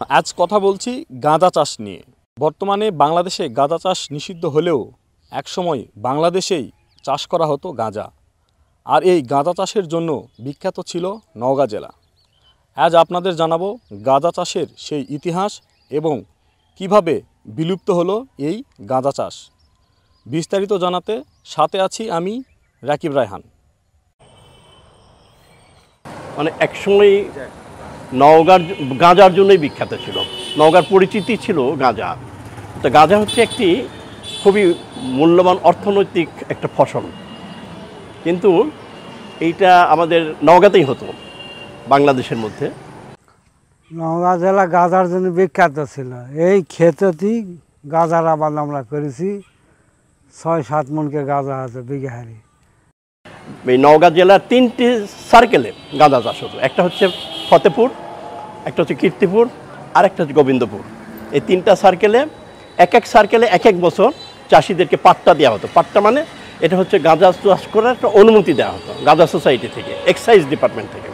আজ কথা বলছি গাঁজা চাষ নিয়ে। বর্তমানে বাংলাদেশে গাঁজা চাষ নিষিদ্ধ হলেও একসময় বাংলাদেশেই চাষ করা হতো গাঁজা। আর এই গাঁজা চাষের জন্য বিখ্যাত ছিল নওগাঁ জেলা। আজ আপনাদের জানাবো গাঁজা চাষের সেই ইতিহাস এবং কিভাবে বিলুপ্ত হলো এই গাঁজা চাষ। বিস্তারিত জানাতে সাথে আছি আমি রাকিব রায়হান। মানে একসময় নওগাঁর গাঁজার জন্যই বিখ্যাত ছিল, নওগাঁর পরিচিতি ছিল গাঁজা। তো গাঁজা হচ্ছে একটি খুবই মূল্যবান অর্থনৈতিক একটা ফসল, কিন্তু এইটা আমাদের নওগাঁতেই হতো বাংলাদেশের মধ্যে। নওগাঁ জেলা গাঁজার জন্য বিখ্যাত ছিল। এই ক্ষেত্রেই গাঁজার আবাদ আমরা করেছি, ৬-৭ মনকে গাঁজা আছে বিঘা হারে। এই নওগাঁ জেলার 3টি সার্কেলে গাঁজা চাষ হতো। একটা হচ্ছে ফতেপুর, একটা হচ্ছে কীর্তিপুর, আর একটা হচ্ছে গোবিন্দপুর। এই 3টা সার্কেলে এক সার্কেলে এক বছর চাষিদেরকে পাট্টা দেওয়া হতো। পাট্টা মানে এটা হচ্ছে গাঁজা চাষ করার একটা অনুমতি দেওয়া হতো গাঁজা সোসাইটি থেকে, এক্সাইজ ডিপার্টমেন্ট থেকে।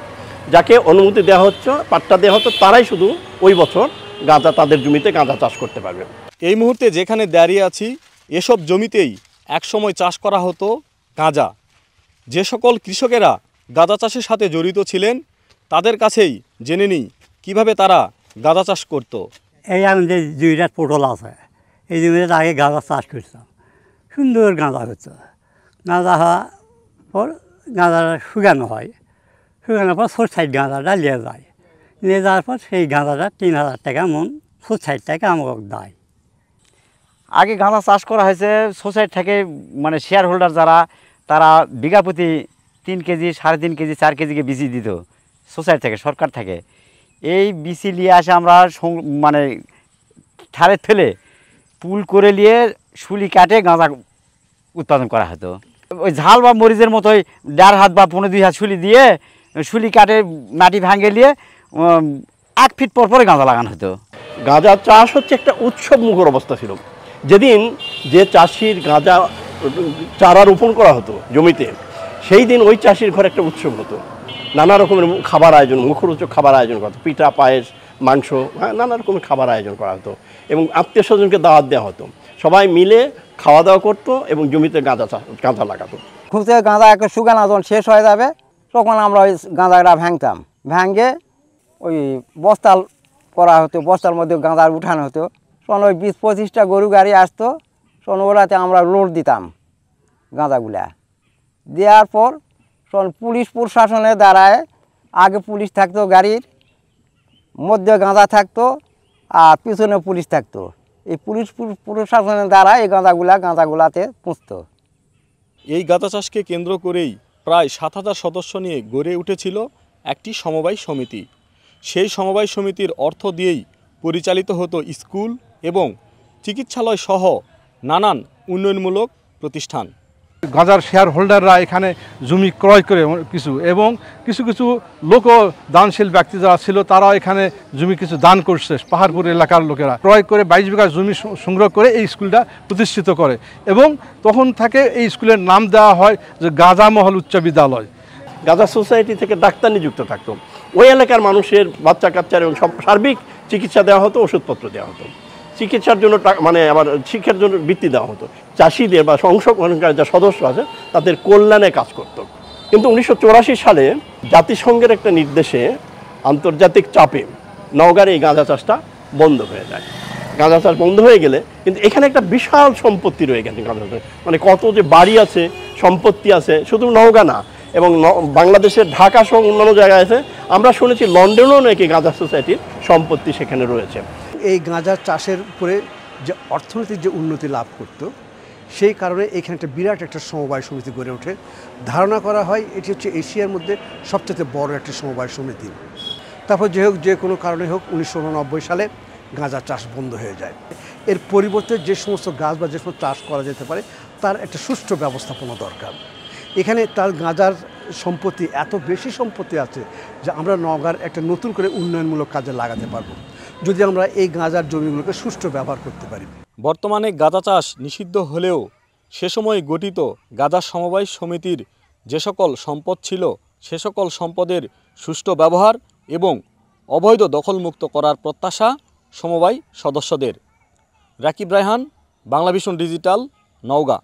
যাকে অনুমতি দেওয়া হচ্ছে, পাট্টা দেওয়া হতো, তারাই শুধু ওই বছর গাঁজা তাদের জমিতে গাঁজা চাষ করতে পারবে। এই মুহূর্তে যেখানে দাঁড়িয়ে আছি এসব জমিতেই একসময় চাষ করা হতো গাঁজা। যে সকল কৃষকেরা গাঁজা চাষের সাথে জড়িত ছিলেন তাদের কাছেই জেনে নিই কীভাবে তারা গাঁজা চাষ করতো। এই আমি যে জমিটা পটল আছে, এই জমিটা আগে গাঁজা চাষ করতাম। সুন্দর গাঁজা হতো। গাঁজা হওয়ার পর গাঁজাটা শুকানো হয়, শুকানোর পর ৬০ গাঁজাটা নিয়ে যায়। নিয়ে যাওয়ার পর সেই গাঁজাটা ৩,০০০ টাকা মন, ৬০ টাকা আমাকে দেয়। আগে গাঁজা চাষ করা হয়েছে সোসাইটি থেকে, মানে শেয়ার হোল্ডার যারা, তারা বিঘা প্রতি 3 কেজি, 3.5 কেজি, 4 কেজিকে বিচি দিত সোসাইটি থেকে, সরকার থেকে। এই বিচি নিয়ে আসে আমরা মানে ঠারে ফেলে পুল করে নিয়ে শুলি কাটে গাঁজা উৎপাদন করা হতো। ওই ঝাল বা মরিচের মতোই 1.5 হাত বা 1.5-2 হাত শুলি দিয়ে শুলি কাটে মাটি ভাঙে নিয়ে 1 ফিট পর পরে গাঁজা লাগানো হতো। গাঁজা চাষ হচ্ছে একটা উৎসব মুখর অবস্থা ছিল। যেদিন যে চাষির গাঁজা চারা রোপণ করা হতো জমিতে, সেই দিন ওই চাষির ঘরে একটা উৎসব হতো। নানা রকমের খাবার আয়োজন, মুখরোচক খাবার আয়োজন করা হতো, পিঠা, পায়েস, মাংস, নানা রকমের খাবার আয়োজন করা হতো এবং আত্মীয় স্বজনকে দাওয়াত দেওয়া হতো। সবাই মিলে খাওয়া দাওয়া করতো এবং জমিতে গাঁজা লাগাতো। খুব থেকে গাঁজা একটা শুকানো যখন শেষ হয়ে যাবে তখন আমরা ওই গাঁজাটা ভাঙতাম, ভাঙে ওই বস্তা করা হতো, বস্তার মধ্যে গাঁজা উঠানো হতো। তখন ওই 20-25টা গরু গাড়ি আসতো, তখন ওরাতে আমরা লোড দিতাম গাঁজাগুলা। দেওয়ার পর তখন পুলিশ প্রশাসনের দ্বারায়, আগে পুলিশ থাকতো গাড়ির মধ্যে, গাঁজা থাকতো আর পিছনে পুলিশ থাকতো। এই পুলিশ প্রশাসনের দ্বারা এই গাঁজাগুলাতে পুঁছতো। এই গাঁজা চাষকে কেন্দ্র করেই প্রায় 7,000 সদস্য নিয়ে গড়ে উঠেছিল একটি সমবায় সমিতি। সেই সমবায় সমিতির অর্থ দিয়েই পরিচালিত হতো স্কুল এবং চিকিৎসালয় সহ নানান উন্নয়নমূলক প্রতিষ্ঠান। গাঁজার শেয়ার হোল্ডাররা এখানে জমি ক্রয় করে কিছু, এবং কিছু কিছু লোক দানশীল ব্যক্তি যারা ছিল তারাও এখানে জমি কিছু দান করছে। পাহাড়পুর এলাকার লোকেরা ক্রয় করে 22 বিঘা জমি সংগ্রহ করে এই স্কুলটা প্রতিষ্ঠিত করে, এবং তখন থেকে এই স্কুলের নাম দেওয়া হয় যে গাঁজা মহল উচ্চ বিদ্যালয়। গাঁজা সোসাইটি থেকে ডাক্তার নিযুক্ত থাকতো। ওই এলাকার মানুষের বাচ্চা কাচ্চার এবং সার্বিক চিকিৎসা দেওয়া হতো, ওষুধপত্র দেওয়া হতো, চিকিৎসার জন্য মানে আবার শিক্ষার জন্য বৃত্তি দেওয়া হতো। চাষিদের বা অংশগ্রহণকারী যা সদস্য আছে তাদের কল্যাণে কাজ করত। কিন্তু 1984 সালে জাতিসংঘের একটা নির্দেশে, আন্তর্জাতিক চাপে নওগাঁর এই গাঁজা চাষটা বন্ধ হয়ে যায়। গাঁজা চাষ বন্ধ হয়ে গেলে কিন্তু এখানে একটা বিশাল সম্পত্তি রয়ে গেছে। গাঁজা চাষ মানে কত যে বাড়ি আছে, সম্পত্তি আছে, শুধু নওগাঁ না, এবং বাংলাদেশের ঢাকা সহ অন্যান্য জায়গায় আছে। আমরা শুনেছি লন্ডনেও নাকি গাঁজা সোসাইটির সম্পত্তি সেখানে রয়েছে। এই গাঁজা চাষের উপরে যে অর্থনৈতিক যে উন্নতি লাভ করত, সেই কারণে এখানে একটা বিরাট একটা সমবায় সমিতি গড়ে ওঠে। ধারণা করা হয় এটি হচ্ছে এশিয়ার মধ্যে সবচেয়ে বড় একটি সমবায় সমিতি। তারপর যে কোনো কারণে হোক 1989 সালে গাঁজা চাষ বন্ধ হয়ে যায়। এর পরিবর্তে যে সমস্ত গাছ বা যে সমস্ত চাষ করা যেতে পারে তার একটা সুষ্ঠু ব্যবস্থাপনা দরকার। এখানে তার গাঁজার সম্পত্তি, এত বেশি সম্পত্তি আছে যে আমরা নওগাঁর একটা নতুন করে উন্নয়নমূলক কাজে লাগাতে পারবো যদি আমরা এই গাঁজার জমিগুলোকে সুষ্ঠু ব্যবহার করতে পারি। বর্তমানে গাঁজা চাষ নিষিদ্ধ হলেও সে সময় গঠিত গাঁজা সমবায় সমিতির যে সকল সম্পদ ছিল সে সকল সম্পদের সুষ্ঠু ব্যবহার এবং অবৈধ দখলমুক্ত করার প্রত্যাশা সমবায় সদস্যদের। রাকিব রায়হান, বাংলাভিশন ডিজিটাল, নওগাঁ।